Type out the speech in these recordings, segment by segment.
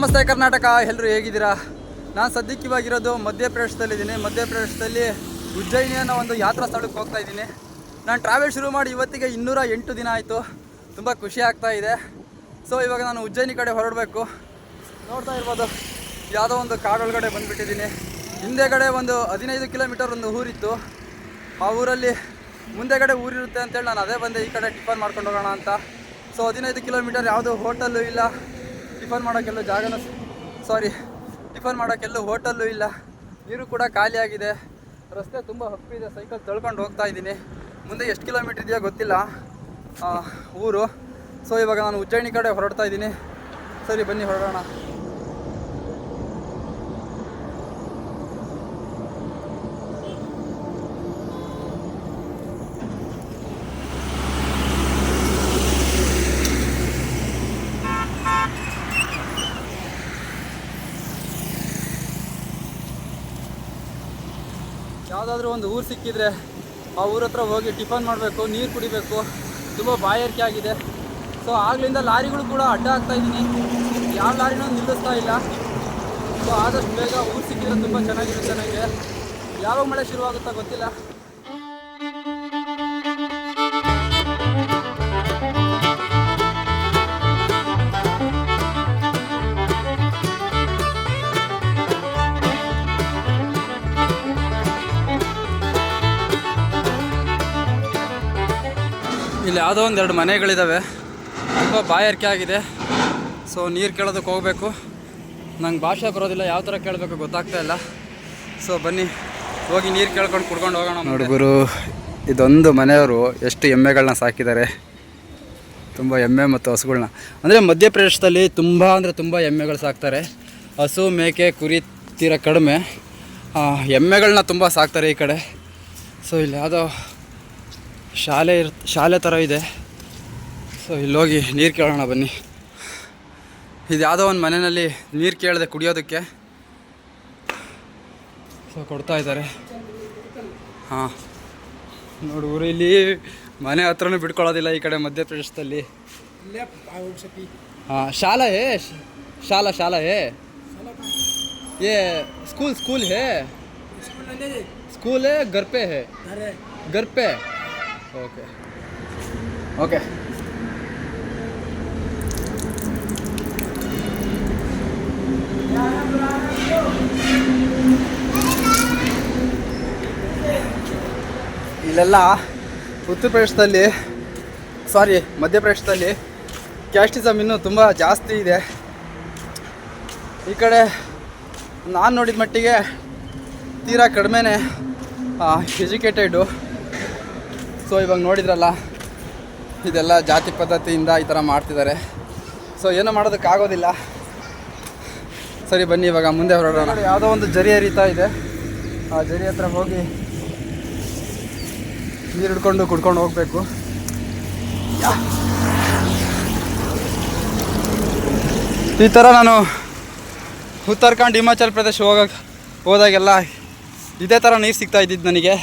ನಮಸ್ತೆ ಕರ್ನಾಟಕ, ಎಲ್ಲರೂ ಹೇಗಿದ್ದೀರಾ? ನಾನು ಸದ್ಯಕ್ಕೆ ಇವಾಗಿರೋದು ಮಧ್ಯಪ್ರದೇಶದಲ್ಲಿದ್ದೀನಿ. ಮಧ್ಯಪ್ರದೇಶದಲ್ಲಿ ಉಜ್ಜಯಿನಿ ಅನ್ನೋ ಒಂದು ಯಾತ್ರಾ ಸ್ಥಳಕ್ಕೆ ಹೋಗ್ತಾ ಇದ್ದೀನಿ. ನಾನು ಟ್ರಾವೆಲ್ ಶುರು ಮಾಡಿ ಇವತ್ತಿಗೆ 208 ದಿನ ಆಯಿತು. ತುಂಬ ಖುಷಿ ಆಗ್ತಾ ಇದೆ. ಸೊ ಇವಾಗ ನಾನು ಉಜ್ಜಯಿನಿ ಕಡೆ ಹೊರಡಬೇಕು. ನೋಡ್ತಾ ಇರ್ಬೋದು, ಯಾವುದೋ ಒಂದು ಕಾಡೊಳಗಡೆ ಬಂದುಬಿಟ್ಟಿದ್ದೀನಿ. ಹಿಂದೆಗಡೆ ಒಂದು 15 ಕಿಲೋಮೀಟರ್ ಒಂದು ಊರಿತ್ತು. ಆ ಊರಲ್ಲಿ ಮುಂದೆಗಡೆ ಊರಿರುತ್ತೆ ಅಂತೇಳಿ ನಾನು ಅದೇ ಬಂದೆ ಈ ಕಡೆ ಟಿಫನ್ ಮಾಡ್ಕೊಂಡು ಹೋಗೋಣ ಅಂತ. ಸೊ 15 ಕಿಲೋಮೀಟರ್ ಯಾವುದೂ ಹೋಟೆಲ್ಲು ಇಲ್ಲ, ಟಿಫನ್ ಮಾಡೋಕ್ಕೆಲ್ಲೂ ಟಿಫನ್ ಮಾಡೋಕ್ಕೆಲ್ಲೂ ಹೋಟೆಲ್ಲು ಇಲ್ಲ. ನೀರು ಕೂಡ ಖಾಲಿಯಾಗಿದೆ. ರಸ್ತೆ ತುಂಬ ಹಪ್ಪಿದೆ. ಸೈಕಲ್ ತಳ್ಕೊಂಡು ಹೋಗ್ತಾ ಇದ್ದೀನಿ. ಮುಂದೆ ಎಷ್ಟು ಕಿಲೋಮೀಟ್ರ್ ಇದೆಯೋ ಗೊತ್ತಿಲ್ಲ ಊರು. ಸೊ ಇವಾಗ ನಾನು ಉಜ್ಜಯಿನಿ ಕಡೆ ಹೊರಡ್ತಾ ಇದ್ದೀನಿ. ಸರಿ, ಬನ್ನಿ ಹೊರಡೋಣ. ಯಾವುದಾದ್ರೂ ಒಂದು ಊರು ಸಿಕ್ಕಿದ್ರೆ ಆ ಊರ ಹತ್ರ ಹೋಗಿ ಟಿಫನ್ ಮಾಡಬೇಕು, ನೀರು ಕುಡಿಬೇಕು. ತುಂಬ ಬಾಯಾರಿಕೆ ಆಗಿದೆ. ಸೊ ಆಗ್ಲಿಂದ ಲಾರಿಗಳು ಕೂಡ ಅಡ್ಡ ಆಗ್ತಾ ಇದ್ದೀನಿ. ಯಾವ ಲಾರಿನೂ ನಿಲ್ಲಿಸ್ತಾ ಇಲ್ಲ. ಸೊ ಆದಷ್ಟು ಬೇಗ ಊರು ಸಿಕ್ಕಿದ್ರೆ ತುಂಬ ಚೆನ್ನಾಗಿರುತ್ತೆ. ನನಗೆ ಯಾವಾಗ ಮಳೆ ಶುರುವಾಗುತ್ತಾ ಗೊತ್ತಿಲ್ಲ. ಇಲ್ಲಿ ಯಾವುದೋ ಒಂದೆರಡು ಮನೆಗಳಿದ್ದಾವೆ. ತುಂಬ ಬಾಯಾರಿಕೆ ಆಗಿದೆ. ಸೊ ನೀರು ಕೇಳೋದಕ್ಕೆ ಹೋಗಬೇಕು. ನಂಗೆ ಭಾಷೆ ಬರೋದಿಲ್ಲ, ಯಾವ ಥರ ಕೇಳಬೇಕು ಗೊತ್ತಾಗ್ತಾ ಇಲ್ಲ. ಸೊ ಬನ್ನಿ ಹೋಗಿ ನೀರು ಕೇಳ್ಕೊಂಡು ಕುಡ್ಕೊಂಡು ಹೋಗೋಣ. ಹುಡುಗರು, ಇದೊಂದು ಮನೆಯವರು ಎಷ್ಟು ಎಮ್ಮೆಗಳನ್ನ ಸಾಕಿದ್ದಾರೆ. ತುಂಬ ಎಮ್ಮೆ ಮತ್ತು ಹಸುಗಳನ್ನ, ಅಂದರೆ ಮಧ್ಯಪ್ರದೇಶದಲ್ಲಿ ತುಂಬ ಎಮ್ಮೆಗಳು ಸಾಕ್ತಾರೆ. ಹಸು, ಮೇಕೆ, ಕುರಿ ತೀರ ಕಡಿಮೆ. ಎಮ್ಮೆಗಳನ್ನ ತುಂಬ ಸಾಕ್ತಾರೆ ಈ ಕಡೆ. ಸೊ ಇಲ್ಲಿ ಯಾವುದೋ ಶಾಲೆ ಥರ ಇದೆ. ಸೊ ಇಲ್ಲಿ ಹೋಗಿ ನೀರು ಕೇಳೋಣ ಬನ್ನಿ. ಇದು ಯಾವುದೋ ಒಂದು ಮನೆಯಲ್ಲಿ ನೀರು ಕೇಳಿದೆ ಕುಡಿಯೋದಕ್ಕೆ. ಸೊ ಕೊಡ್ತಾ ಇದ್ದಾರೆ. ಹಾಂ ನೋಡು, ಊರು ಇಲ್ಲಿ ಮನೆ ಹತ್ರನೂ ಬಿಟ್ಕೊಳ್ಳೋದಿಲ್ಲ ಈ ಕಡೆ ಮಧ್ಯಪ್ರದೇಶದಲ್ಲಿ. ಹಾಂ, ಶಾಲಾ ಹೇ ಶಾಲಾ ಹೇ ये स्कूल है घर पे है घर पे ओके ಇಲ್ಲೆಲ್ಲ ಉತ್ತರ ಪ್ರದೇಶದಲ್ಲಿ ಮಧ್ಯಪ್ರದೇಶದಲ್ಲಿ ಕ್ಯಾಸ್ಟಿಸಮ್ ಇನ್ನೂ ತುಂಬ ಜಾಸ್ತಿ ಇದೆ. ಈ ಕಡೆ ನಾನು ನೋಡಿದ ಮಟ್ಟಿಗೆ ತೀರಾ ಕಡಿಮೆನೇ ಎಜುಕೇಟೆಡು. ಸೊ ಇವಾಗ ನೋಡಿದ್ರಲ್ಲ, ಇದೆಲ್ಲ ಜಾತಿ ಪದ್ಧತಿಯಿಂದ ಈ ಥರ ಮಾಡ್ತಿದ್ದಾರೆ. ಸೊ ಏನೂ ಮಾಡೋದಕ್ಕಾಗೋದಿಲ್ಲ. ಸರಿ ಬನ್ನಿ ಇವಾಗ ಮುಂದೆ ಹೊರಡೋಣ. ಯಾವುದೋ ಒಂದು ಜರಿ ಹರಿತಾ ಇದೆ. ಆ ಜರಿ ಹತ್ರ ಹೋಗಿ ನೀರು ಹಿಡ್ಕೊಂಡು ಕುಡ್ಕೊಂಡು ಹೋಗಬೇಕು. ಈ ಥರ ನಾನು ಉತ್ತರಾಖಂಡ್, ಹಿಮಾಚಲ್ ಪ್ರದೇಶ ಹೋದಾಗೆಲ್ಲ ಇದೇ ಥರ ನೀರು ಸಿಗ್ತಾ ಇದ್ದಿದ್ದು ನನಗೆ.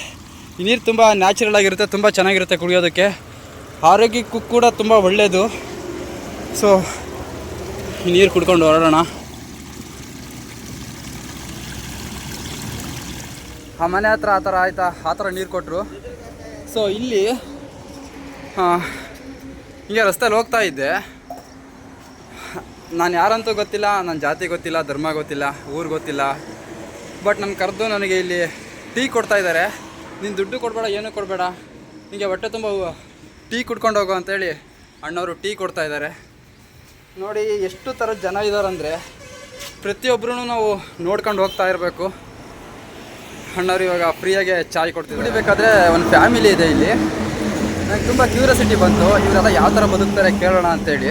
ಈ ನೀರು ತುಂಬ ನ್ಯಾಚುರಲ್ ಆಗಿರುತ್ತೆ, ತುಂಬ ಚೆನ್ನಾಗಿರುತ್ತೆ ಕುಡಿಯೋದಕ್ಕೆ. ಆರೋಗ್ಯಕ್ಕೂ ಕೂಡ ತುಂಬ ಒಳ್ಳೆಯದು. ಸೊ ಈ ನೀರು ಕುಡ್ಕೊಂಡು ಹೊರಡೋಣ. ಆ ಮನೆ ಹತ್ರ ಆ ಥರ ನೀರು ಕೊಟ್ಟರು. ಸೊ ಇಲ್ಲಿ ಹೀಗೆ ರಸ್ತೆಯಲ್ಲಿ ಹೋಗ್ತಾ ಇದ್ದೆ. ನಾನು ಯಾರಂತೂ ಗೊತ್ತಿಲ್ಲ, ನನ್ನ ಜಾತಿ ಗೊತ್ತಿಲ್ಲ, ಧರ್ಮ ಗೊತ್ತಿಲ್ಲ, ಊರು ಗೊತ್ತಿಲ್ಲ. ಬಟ್ ನನ್ನ ಕರೆದು ನನಗೆ ಇಲ್ಲಿ ಟೀ ಕೊಡ್ತಾ ಇದ್ದಾರೆ. ನೀನು ದುಡ್ಡು ಕೊಡಬೇಡ, ಏನೂ ಕೊಡಬೇಡ, ನಿಮಗೆ ಹೊಟ್ಟೆ ತುಂಬ ಟೀ ಕುಡ್ಕೊಂಡು ಹೋಗು ಅಂತೇಳಿ ಅಣ್ಣವರು ಟೀ ಕೊಡ್ತಾ ಇದ್ದಾರೆ. ನೋಡಿ ಎಷ್ಟು ಥರದ ಜನ ಇದ್ದಾರಂದರೆ ಪ್ರತಿಯೊಬ್ಬರೂ ನಾವು ನೋಡ್ಕೊಂಡು ಹೋಗ್ತಾ ಇರಬೇಕು. ಅಣ್ಣವ್ರು ಇವಾಗ ಫ್ರೀಯಾಗೆ ಚಾಯ್ ಕೊಡ್ತಿದ್ದಾರೆ. ಕುಡಿಬೇಕಾದ್ರೆ ಒಂದು ಫ್ಯಾಮಿಲಿ ಇದೆ ಇಲ್ಲಿ. ನನಗೆ ತುಂಬ ಕ್ಯೂರಿಯಾಸಿಟಿ ಬಂತು, ಇವರೆಲ್ಲ ಯಾವ ಥರ ಬದುಕ್ತಾರೆ ಕೇಳೋಣ ಅಂತೇಳಿ.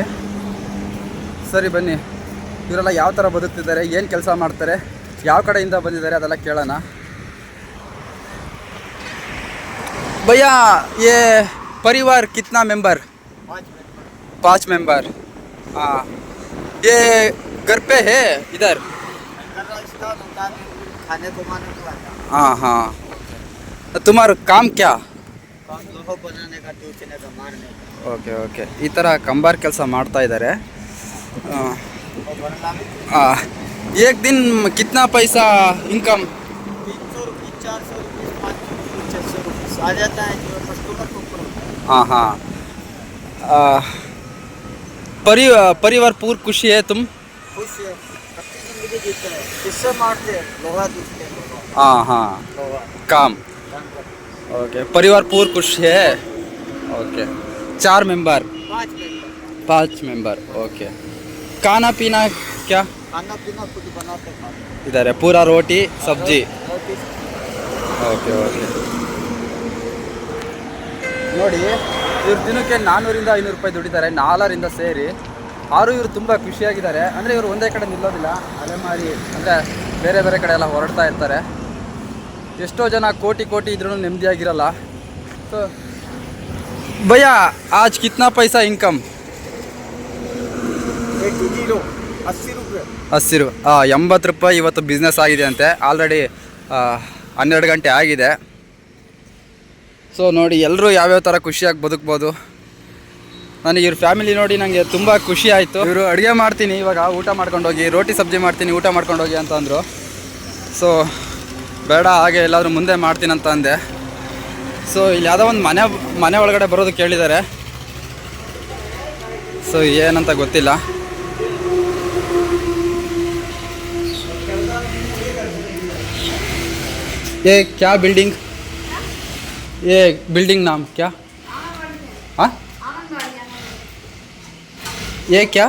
ಸರಿ ಬನ್ನಿ, ಇವರೆಲ್ಲ ಯಾವ ಥರ ಬದುಕ್ತಿದ್ದಾರೆ, ಏನು ಕೆಲಸ ಮಾಡ್ತಾರೆ, ಯಾವ ಕಡೆಯಿಂದ ಬಂದಿದ್ದಾರೆ ಅದೆಲ್ಲ ಕೇಳೋಣ. ಭಯ್ಯಾ, ये परिवार कितना मेंबर? 5 मेंबर. हाँ, ये घर पे है इधर? हाँ हाँ. तुम्हारा काम क्या? ಓಕೆ ಓಕೆ, ಈ ಥರ ಕಂಬಾರ್ ಕೆಲಸ ಮಾಡ್ತಾ ಇದ್ದಾರೆ. एक दिन कितना पैसा इनकम? 300 रुपये, 400 रुपये, 500 रुपये, 600 रुपये आ जाता है जो कस्टमर को ऊपर। हाँ हाँ। परिवार पूर खुशी है तुम? खुश है, अपनी जिंदगी जीते हैं, किससे मारते हैं, लोहा दूसते हैं, हाँ हाँ लोहा काम। काम करते ओके परिवार पूर खुश है। ओके 4 मेंबर, हैं। 5 मिनट 5 मेंबर। ओके खाना पीना क्या खाना पीना खुद बनाते खाते इधर है? पूरा रोटी सब्जी। रोटी ಓಕೆ ಓಕೆ ನೋಡಿ ಇವ್ರು ದಿನಕ್ಕೆ 400ರಿಂದ 500 ರೂಪಾಯಿ ದುಡಿತಾರೆ, 4ರಿಂದ ಸೇರಿ 6. ಇವರು ತುಂಬ ಖುಷಿಯಾಗಿದ್ದಾರೆ. ಅಂದರೆ ಇವರು ಒಂದೇ ಕಡೆ ನಿಲ್ಲೋದಿಲ್ಲ, ಅಲೆಮಾರಿ ಅಂದರೆ ಬೇರೆ ಬೇರೆ ಕಡೆ ಎಲ್ಲ ಹೊರಡ್ತಾ ಇರ್ತಾರೆ. ಎಷ್ಟೋ ಜನ ಕೋಟಿ ಕೋಟಿ ಇದ್ರೂ ನೆಮ್ಮದಿಯಾಗಿರಲ್ಲ. ಸೊ ಭಯ್ಯ ಆಜ್ ಕಿತ್ನಾ ಪೈಸಾ ಇನ್ಕಮ್? 80 रुपये 80 ರೂಪಾಯಿ ಇವತ್ತು ಬಿಸ್ನೆಸ್ ಆಗಿದೆ ಅಂತೆ. ಆಲ್ರೆಡಿ 12 ಗಂಟೆ ಆಗಿದೆ. ಸೊ ನೋಡಿ ಎಲ್ಲರೂ ಯಾವ್ಯಾವ ಥರ ಖುಷಿಯಾಗಿ ಬದುಕ್ಬೋದು. ನನಗೆ ಇವ್ರ ಫ್ಯಾಮಿಲಿ ನೋಡಿ ನನಗೆ ತುಂಬ ಖುಷಿ ಆಯಿತು. ಇವರು ಅಡುಗೆ ಮಾಡ್ತೀನಿ ಇವಾಗ ಊಟ ಮಾಡ್ಕೊಂಡೋಗಿ, ರೋಟಿ ಸಬ್ಜಿ ಮಾಡ್ತೀನಿ ಊಟ ಮಾಡ್ಕೊಂಡೋಗಿ ಅಂತ ಅಂದರು. ಸೊ ಬೇಡ ಹಾಗೆ ಎಲ್ಲಾದರೂ ಮುಂದೆ ಮಾಡ್ತೀನಿ ಅಂತ ಅಂದೆ. ಸೊ ಇಲ್ಲಿ ಯಾವುದೋ ಒಂದು ಮನೆ ಒಳಗಡೆ ಬರೋದು ಕೇಳಿದ್ದಾರೆ. ಸೊ ಏನಂತ ಗೊತ್ತಿಲ್ಲ. ये क्या बिल्डिंग, ये बिल्डिंग नाम क्या? हाँ ये क्या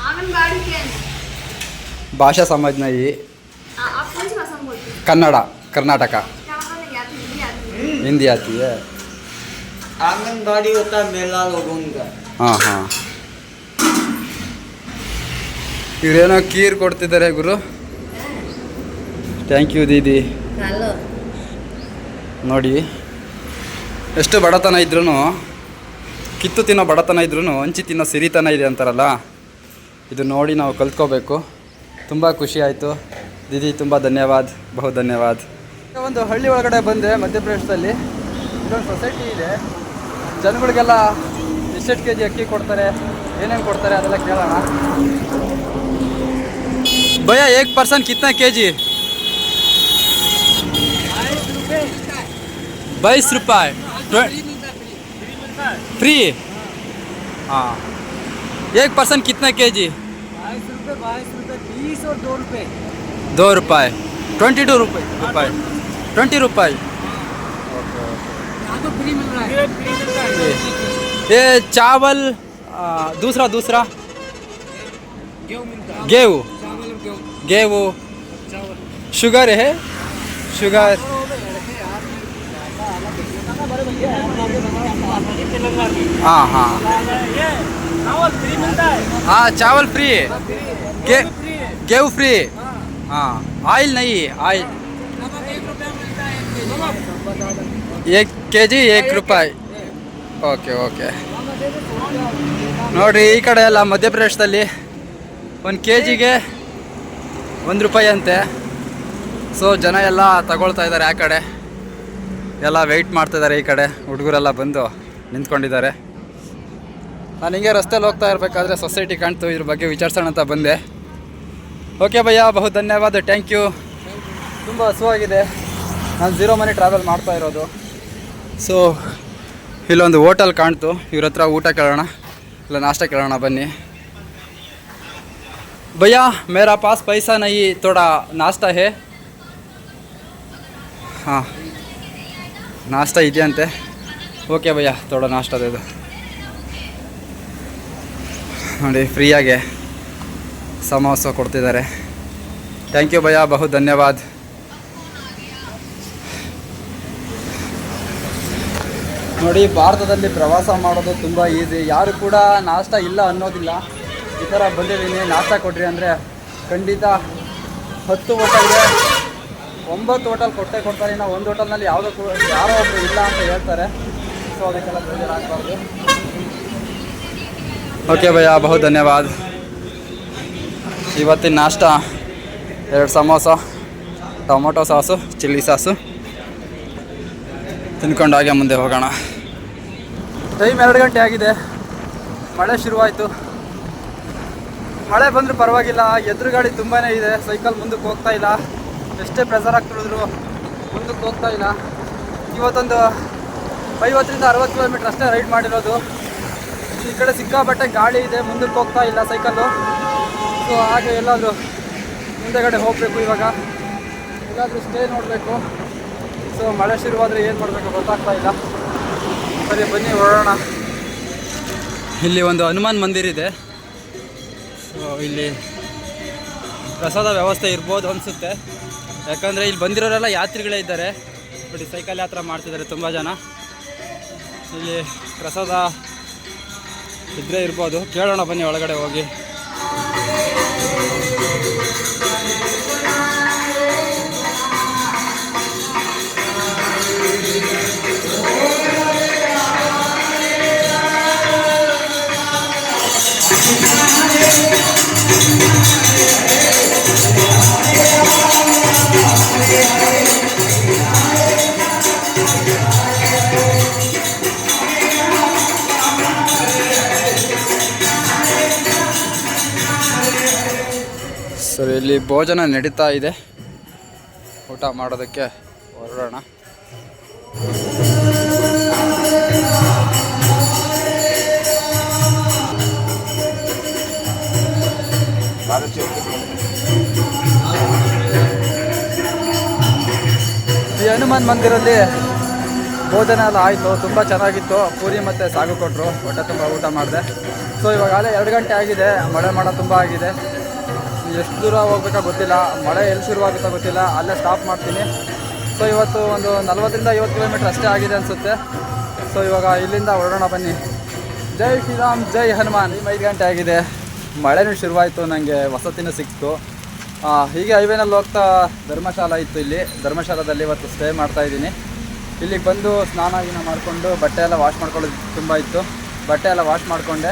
आंगनबाड़ी केंद्र। भाषा समझना ये आप कौन सी भाषा में बोलते हैं? कन्नड़ा कर्नाटक क्या मतलब नहीं आती, हिंदी आती है। हिंदी आती है। आंगनबाड़ी होता है मेला लोगों का। हाँ हाँ ಇವರೇನೋ ಕೀರ್ ಕೊಡ್ತಿದ್ದಾರೆ ಗುರು. Thank you Didi. ನೋಡಿ ಎಷ್ಟು ಬಡತನ ಇದ್ರೂ, ಕಿತ್ತು ತಿನ್ನೋ ಬಡತನ ಇದ್ರೂ ಹಂಚಿ ತಿನ್ನೋ ಸಿರಿತನ ಇದೆ ಅಂತಾರಲ್ಲ, ಇದು ನೋಡಿ ನಾವು ಕಲ್ತ್ಕೋಬೇಕು. ತುಂಬ ಖುಷಿ ಆಯಿತು ದೀದಿ, ತುಂಬ ಧನ್ಯವಾದ, ಬಹು ಧನ್ಯವಾದ. ಒಂದು ಹಳ್ಳಿ ಒಳಗಡೆ ಬಂದೆ ಮಧ್ಯಪ್ರದೇಶದಲ್ಲಿ. ಇಲ್ಲೊಂದು ಸೊಸೈಟಿ ಇದೆ. ಜನಗಳಿಗೆಲ್ಲ ಎಷ್ಟೆಷ್ಟು ಕೆ ಜಿ ಅಕ್ಕಿ ಕೊಡ್ತಾರೆ, ಏನೇನು ಕೊಡ್ತಾರೆ ಅದೆಲ್ಲ ಕೇಳೋಣ. ಭಯ್ಯ 1 पर्सन कितना के जी? 22 रुपये फ्री। हाँ 1 पर्सन कितना के जी? 22 रुपये 20 और 2 रुपये 2 रुपये 22 रुपये 20 रुपये। तो फ्री मिल रहा है, फ्री मिल रहा है। ये चावल दूसरा गेहूँ मिलता है, गेहूँ चावल और गेहूँ, गेहूँ चावल शुगर है, शुगर। हाँ हाँ चावल फ्री मिलता है। हाँ चावल फ्री है, गेहूँ फ्री। हाँ ऑयल नहीं, ऑयल 1 केजी 1 ರೂಪಾಯಿ। ಓಕೆ ಓಕೆ ನೋಡಿರಿ ಈ ಕಡೆ ಎಲ್ಲ ಮಧ್ಯಪ್ರದೇಶದಲ್ಲಿ 1 ಕೆಜಿಗೆ 1 ರೂಪಾಯಿ ಅಂತೆ. ಸೊ ಜನ ಎಲ್ಲ ತಗೊಳ್ತಾ ಇದ್ದಾರೆ. ಆ ಕಡೆ ಎಲ್ಲ ವೆಯ್ಟ್ ಮಾಡ್ತಿದ್ದಾರೆ, ಈ ಕಡೆ ಹುಡುಗರೆಲ್ಲ ಬಂದು ನಿಂತ್ಕೊಂಡಿದ್ದಾರೆ. ನಾನು ಹಿಂಗೆ ರಸ್ತೆಯಲ್ಲಿ ಹೋಗ್ತಾ ಇರಬೇಕಾದ್ರೆ ಸೊಸೈಟಿ ಕಾಣ್ತು, ಇದ್ರ ಬಗ್ಗೆ ವಿಚಾರಿಸೋಣ ಅಂತ ಬಂದೆ. ಓಕೆ ಭಯ್ಯ ಬಹು ಧನ್ಯವಾದ, ಥ್ಯಾಂಕ್ ಯು. ತುಂಬ ಹಸುವಾಗಿದೆ, ನಾನು 0 ಮನಿ ಟ್ರಾವೆಲ್ ಮಾಡ್ತಾ ಇರೋದು. ಸೊ ಇಲ್ಲೊಂದು ಹೋಟೆಲ್ ಕಾಣ್ತು, ಇವ್ರ ಹತ್ರ ಊಟ ಕೇಳೋಣ ಇಲ್ಲ ನಾಷ್ಟ ಕೇಳೋಣ ಬನ್ನಿ. ಭಯ್ಯ ಮೇರಾ ಪಾಸ್ ಪೈಸಾ ನಹೀ, ಥೋಡಾ ನಾಷ್ಟ ಹೇ? ಹಾಂ ನಾಷ್ಟ ಇದೆಯಂತೆ. ಓಕೆ ಭಯ್ಯ ಥೋಡಾ ನಾಷ್ಟ ಅದು ನೋಡಿ ಫ್ರೀಯಾಗೆ ಸಮೋಸ ಕೊಡ್ತಿದ್ದಾರೆ. ಥ್ಯಾಂಕ್ ಯು ಭಯ್ಯ ಬಹು ಧನ್ಯವಾದ. ನೋಡಿ ಭಾರತದಲ್ಲಿ ಪ್ರವಾಸ ಮಾಡೋದು ತುಂಬ ಈಸಿ. ಯಾರು ಕೂಡ ನಾಷ್ಟ ಇಲ್ಲ ಅನ್ನೋದಿಲ್ಲ. ಈ ಥರ ಬಂದಿದ್ದೀನಿ ನಾಷ್ಟ ಕೊಡ್ರಿ ಅಂದರೆ ಖಂಡಿತ 10 ಹೋಟೆಲ್ಗೆ 9 ಹೋಟೆಲ್ ಕೊಡ್ತಾರೆ. ನಾವು ಒಂದು ಹೋಟೆಲ್ನಲ್ಲಿ ಯಾರೋ ಒಬ್ಬರು ಇಲ್ಲ ಅಂತ ಹೇಳ್ತಾರೆ. ಸೊ ಅದಕ್ಕೆಲ್ಲ ಬೇಜಾರಾಗಬಾರ್ದು. ಓಕೆ ಭಯ್ಯ ಬಹು ಧನ್ಯವಾದ. ಇವತ್ತಿನ ನಾಷ್ಟ 2 samosa, tomato sauce, chilli sauce ತಿನ್ಕೊಂಡು ಹಾಗೆ ಮುಂದೆ ಹೋಗೋಣ. ಟೈಮ್ 2 ಗಂಟೆ ಆಗಿದೆ, ಮಳೆ ಶುರುವಾಯಿತು. ಮಳೆ ಬಂದರೂ ಪರವಾಗಿಲ್ಲ, ಎದುರುಗಾಡಿ ತುಂಬಾ ಇದೆ. ಸೈಕಲ್ ಮುಂದಕ್ಕೆ ಹೋಗ್ತಾ ಇಲ್ಲ, ಎಷ್ಟೇ ಪ್ರೆಸರ್ ಆಗಿ ತುಳಿದ್ರು ಮುಂದಕ್ಕೆ ಹೋಗ್ತಾ ಇಲ್ಲ. ಇವತ್ತೊಂದು 50ರಿಂದ 60 ಕಿಲೋಮೀಟ್ರ್ ಅಷ್ಟೇ ರೈಡ್ ಮಾಡಿರೋದು. ಈ ಕಡೆ ಸಿಕ್ಕಾಪಟ್ಟೆ ಗಾಳಿ ಇದೆ, ಮುಂದಕ್ಕೆ ಹೋಗ್ತಾ ಇಲ್ಲ ಸೈಕಲ್ಲು. ಸೊ ಹಾಗೆ ಎಲ್ಲಾದರೂ ಮುಂದೆಗಡೆ ಹೋಗಬೇಕು. ಇವಾಗ ಎಲ್ಲಾದರೂ ಸ್ಟೇ ನೋಡಬೇಕು. ಸೊ ಮಳೆ ಶುರುವಾದರೆ ಏನು ಮಾಡಬೇಕು ಗೊತ್ತಾಗ್ತಾ ಇಲ್ಲ. ಸರಿ ಬನ್ನಿ ಹೊರಡೋಣ. ಇಲ್ಲಿ ಒಂದು ಹನುಮಾನ್ ಮಂದಿರ ಇದೆ. ಸೊ ಇಲ್ಲಿ ಪ್ರಸಾದ ವ್ಯವಸ್ಥೆ ಇರ್ಬೋದು ಅನಿಸುತ್ತೆ, ಯಾಕಂದರೆ ಇಲ್ಲಿ ಬಂದಿರೋರೆಲ್ಲ ಯಾತ್ರಿಗಳೇ ಇದ್ದಾರೆ. ಬಟ್ ಸೈಕಲ್ ಯಾತ್ರೆ ಮಾಡ್ತಿದ್ದಾರೆ ತುಂಬ ಜನ. ಇಲ್ಲಿ ಪ್ರಸಾದ ಇದ್ದರೆ ಇರ್ಬೋದು, ಕೇಳೋಣ ಬನ್ನಿ ಒಳಗಡೆ ಹೋಗಿ. ಸರಿ, ಇಲ್ಲಿ ಭೋಜನ ನಡೀತಾ ಇದೆ, ಊಟ ಮಾಡೋದಕ್ಕೆ ಹೊರಡೋಣ. ಈ ಹನುಮಾನ್ ಮಂದಿರಲ್ಲಿ ಭೋಜನ ಎಲ್ಲ ಆಯಿತು, ತುಂಬ ಚೆನ್ನಾಗಿತ್ತು. ಪೂರಿ ಮತ್ತು ಸಾಗು ಕೊಟ್ಟರು, ಹೊಟ್ಟೆ ತುಂಬ ಊಟ ಮಾಡಿದೆ. ಸೊ ಇವಾಗಲೇ 2 ಗಂಟೆ ಆಗಿದೆ, ಮಳೆ ಮಾಡ ತುಂಬ ಆಗಿದೆ. ಎಷ್ಟು ದೂರ ಹೋಗ್ಬೇಕಾ ಗೊತ್ತಿಲ್ಲ, ಮಳೆ ಎಲ್ಲಿ ಶುರುವಾಗುತ್ತಾ ಗೊತ್ತಿಲ್ಲ, ಅಲ್ಲೇ ಸ್ಟಾಪ್ ಮಾಡ್ತೀನಿ. ಸೊ ಇವತ್ತು ಒಂದು 40ರಿಂದ 50 ಕಿಲೋಮೀಟ್ರ್ ಅಷ್ಟೇ ಆಗಿದೆ ಅನಿಸುತ್ತೆ. ಸೊ ಇವಾಗ ಇಲ್ಲಿಂದ ಹೊರಡೋಣ ಬನ್ನಿ. ಜೈ ಶ್ರೀರಾಮ್, ಜೈ ಹನುಮಾನ್. 5 ಗಂಟೆ ಆಗಿದೆ, ಮಳೆನೂ ಶುರುವಾಯಿತು, ನನಗೆ ವಸತಿನೂ ಸಿಕ್ತು. ಹೀಗೆ ಹೈವೇನಲ್ಲಿ ಹೋಗ್ತಾ ಧರ್ಮಶಾಲಾ ಇತ್ತು. ಇಲ್ಲಿ ಧರ್ಮಶಾಲಾದಲ್ಲಿ ಇವತ್ತು ಸ್ಟೇ ಮಾಡ್ತಾಯಿದ್ದೀನಿ. ಇಲ್ಲಿಗೆ ಬಂದು ಸ್ನಾನ ಗೀನ ಮಾಡಿಕೊಂಡು ಬಟ್ಟೆ ಎಲ್ಲ ವಾಶ್ ಮಾಡ್ಕೊಳ್ಳೋದು ತುಂಬ ಇತ್ತು, ಬಟ್ಟೆ ಎಲ್ಲ ವಾಶ್ ಮಾಡಿಕೊಂಡೆ.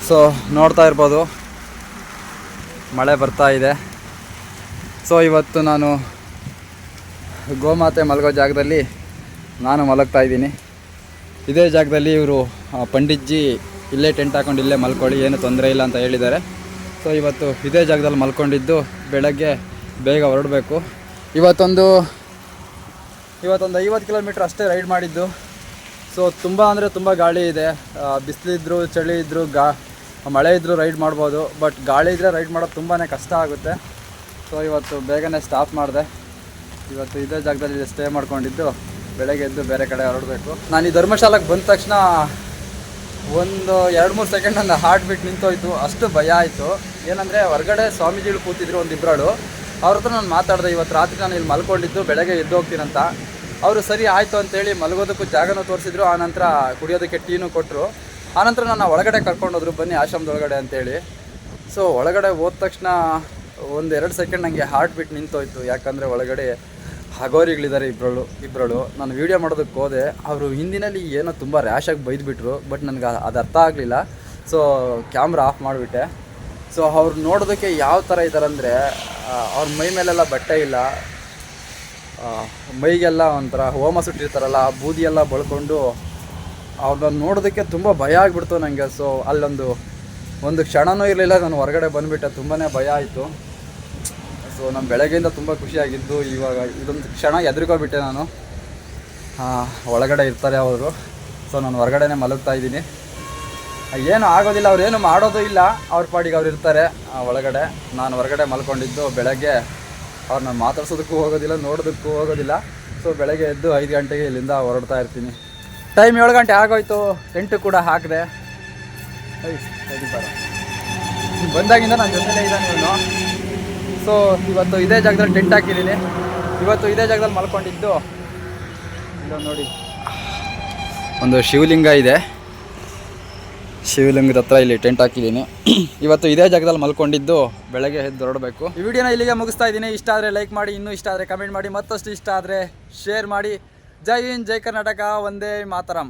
ಸೊ ನೋಡ್ತಾ ಇರ್ಬೋದು ಮಳೆ ಬರ್ತಾ ಇದೆ. ಸೊ ಇವತ್ತು ನಾನು ಗೋಮಾತೆ ಮಲಗೋ ಜಾಗದಲ್ಲಿ ನಾನು ಮಲಗ್ತಾ ಇದ್ದೀನಿ. ಇದೇ ಜಾಗದಲ್ಲಿ ಇವರು ಪಂಡಿತ್ಜಿ ಇಲ್ಲೇ ಟೆಂಟ್ ಹಾಕೊಂಡು ಇಲ್ಲೇ ಮಲ್ಕೊಳ್ಳಿ, ಏನು ತೊಂದರೆ ಇಲ್ಲ ಅಂತ ಹೇಳಿದ್ದಾರೆ. ಸೊ ಇವತ್ತು ಇದೇ ಜಾಗದಲ್ಲಿ ಮಲ್ಕೊಂಡಿದ್ದು ಬೆಳಗ್ಗೆ ಬೇಗ ಹೊರಡಬೇಕು. ಇವತ್ತೊಂದು 50 ಕಿಲೋಮೀಟ್ರ್ ಅಷ್ಟೇ ರೈಡ್ ಮಾಡಿದ್ದು. ಸೊ ತುಂಬ ಅಂದರೆ ತುಂಬ ಗಾಳಿ ಇದೆ, ಬಿಸಿಲಿದ್ರು ಚಳಿ ಇದ್ದರೂ ಮಳೆ ಇದ್ದರೂ ರೈಡ್ ಮಾಡ್ಬೋದು. ಬಟ್ ಗಾಳಿ ಇದ್ದರೆ ರೈಡ್ ಮಾಡೋದು ತುಂಬಾ ಕಷ್ಟ ಆಗುತ್ತೆ. ಸೊ ಇವತ್ತು ಬೇಗನೆ ಸ್ಟಾಪ್ ಮಾಡಿದೆ. ಇವತ್ತು ಇದೇ ಜಾಗದಲ್ಲಿ ಸ್ಟೇ ಮಾಡ್ಕೊಂಡಿದ್ದು, ಬೆಳಗ್ಗೆ ಎದ್ದು ಬೇರೆ ಕಡೆ ಹೊರಡಬೇಕು. ನಾನು ಈ ಧರ್ಮಶಾಲೆಗೆ ಬಂದ ತಕ್ಷಣ ಒಂದು 2-3 ಸೆಕೆಂಡ್ ನನ್ನ ಹಾರ್ಟ್ ಬೀಟ್ ನಿಂತೋಯ್ತು, ಅಷ್ಟು ಭಯ ಆಯಿತು. ಏನಂದರೆ ಹೊರಗಡೆ ಸ್ವಾಮೀಜಿಗಳು ಕೂತಿದ್ರು ಒಂದಿಬ್ಬರು, ಅವ್ರ ಹತ್ರ ನಾನು ಮಾತಾಡಿದೆ. ಇವತ್ತು ರಾತ್ರಿ ನಾನು ಇಲ್ಲಿ ಮಲ್ಕೊಂಡಿದ್ದು, ಬೆಳಗ್ಗೆ ಎದ್ದು ಹೋಗ್ತೀನಂತ. ಅವರು ಸರಿ ಆಯಿತು ಅಂತೇಳಿ ಮಲಗೋದಕ್ಕೂ ಜಾಗನೂ ತೋರಿಸಿದ್ರು, ಆನಂತರ ಕುಡಿಯೋದಕ್ಕೆ ಟೀನೂ ಕೊಟ್ಟರು. ಆನಂತರ ನನ್ನ ಒಳಗಡೆ ಕರ್ಕೊಂಡೋದ್ರು, ಬನ್ನಿ ಆಶ್ರಮದೊಳಗಡೆ ಅಂತೇಳಿ. ಸೊ ಒಳಗಡೆ ಹೋದ ತಕ್ಷಣ 1-2 ಸೆಕೆಂಡ್ ನನಗೆ ಹಾರ್ಟ್ ಬೀಟ್ ನಿಂತೋಯ್ತು. ಯಾಕಂದರೆ ಒಳಗಡೆ ಹಗೋರಿಗಳಿದ್ದಾರೆ ಇಬ್ಬರು. ನಾನು ವೀಡಿಯೋ ಮಾಡೋದಕ್ಕೆ ಹೋದೆ, ಅವರು ಹಿಂದಿನಲ್ಲಿ ಏನೋ ತುಂಬ ರ್ಯಾಶಾಗಿ ಬೈದ್ಬಿಟ್ರು. ಬಟ್ ನನಗೆ ಅದು ಅರ್ಥ ಆಗಲಿಲ್ಲ. ಸೊ ಕ್ಯಾಮ್ರಾ ಆಫ್ ಮಾಡಿಬಿಟ್ಟೆ. ಸೊ ಅವ್ರು ನೋಡೋದಕ್ಕೆ ಯಾವ ಥರ ಇದ್ದಾರಂದರೆ, ಅವ್ರ ಮೈ ಮೇಲೆಲ್ಲ ಬಟ್ಟೆ ಇಲ್ಲ, ಮೈಗೆಲ್ಲ ಒಂಥರ ಹೋಮ ಸುಟ್ಟಿರ್ತಾರಲ್ಲ, ಆ ಬೂದಿ ಎಲ್ಲ ಬಳ್ಕೊಂಡು ಅವ್ರನ್ನ ನೋಡೋದಕ್ಕೆ ತುಂಬ ಭಯ ಆಗಿಬಿಡ್ತು ನನಗೆ. ಸೊ ಅಲ್ಲೊಂದು ಕ್ಷಣನೂ ಇರಲಿಲ್ಲ, ನಾನು ಹೊರಗಡೆ ಬಂದುಬಿಟ್ಟೆ. ತುಂಬಾ ಭಯ ಆಯಿತು. ಸೊ ನಾನು ಬೆಳಗ್ಗೆಯಿಂದ ತುಂಬ ಖುಷಿಯಾಗಿದ್ದು, ಇವಾಗ ಇದೊಂದು ಕ್ಷಣ ಹೆದರ್ಕೊಬಿಟ್ಟೆ ನಾನು. ಒಳಗಡೆ ಇರ್ತಾರೆ ಅವರು. ಸೊ ನಾನು ಹೊರಗಡೆನೇ ಮಲಗ್ತಾ ಇದ್ದೀನಿ. ಏನು ಆಗೋದಿಲ್ಲ, ಅವ್ರೇನು ಮಾಡೋದು ಇಲ್ಲ, ಅವ್ರ ಪಾಡಿಗೆ ಅವ್ರು ಇರ್ತಾರೆ ಒಳಗಡೆ. ನಾನು ಹೊರಗಡೆ ಮಲ್ಕೊಂಡಿದ್ದು, ಬೆಳಗ್ಗೆ ಅವ್ರನ್ನ ಮಾತಾಡ್ಸೋದಕ್ಕೂ ಹೋಗೋದಿಲ್ಲ, ನೋಡೋದಕ್ಕೂ ಹೋಗೋದಿಲ್ಲ. ಸೊ ಬೆಳಗ್ಗೆ ಎದ್ದು 5 ಗಂಟೆಗೆ ಇಲ್ಲಿಂದ ಹೊರಡ್ತಾ ಇರ್ತೀನಿ. ಟೈಮ್ 7 ಗಂಟೆ ಆಗೋಯ್ತು, ಟೆಂಟು ಕೂಡ ಹಾಕಿದೆ. ಬಂದಾಗಿಂದ ನನ್ನ ಜೊತೆಲೇ ಇದ್ದಾನೆ ಇವನು. ಸೊ ಇವತ್ತು ಇದೇ ಜಾಗದಲ್ಲಿ ಟೆಂಟ್ ಹಾಕಿದ್ದೀನಿ. ಇವತ್ತು ಇದೇ ಜಾಗದಲ್ಲಿ ಮಲ್ಕೊಂಡಿದ್ದು. ಇಲ್ಲೊಂದು ನೋಡಿ, ಒಂದು ಶಿವಲಿಂಗ ಇದೆ, ಶಿವಲಿಂಗದ ಹತ್ರ ಇಲ್ಲಿ ಟೆಂಟ್ ಹಾಕಿದ್ದೀನಿ. ಇವತ್ತು ಇದೇ ಜಾಗದಲ್ಲಿ ಮಲ್ಕೊಂಡಿದ್ದು, ಬೆಳಗ್ಗೆ ಎದ್ದು ಹೊರಡಬೇಕು. ಈ ವಿಡಿಯೋನ ಇಲ್ಲಿಗೆ ಮುಗಿಸ್ತಾ ಇದ್ದೀನಿ. ಇಷ್ಟ ಆದರೆ ಲೈಕ್ ಮಾಡಿ, ಇನ್ನೂ ಇಷ್ಟ ಆದರೆ ಕಮೆಂಟ್ ಮಾಡಿ, ಮತ್ತಷ್ಟು ಇಷ್ಟ ಆದರೆ ಶೇರ್ ಮಾಡಿ. ಜೈ ಹಿಂದ್, ಜೈ ಕರ್ನಾಟಕ, ವಂದೇ ಮಾತರಂ.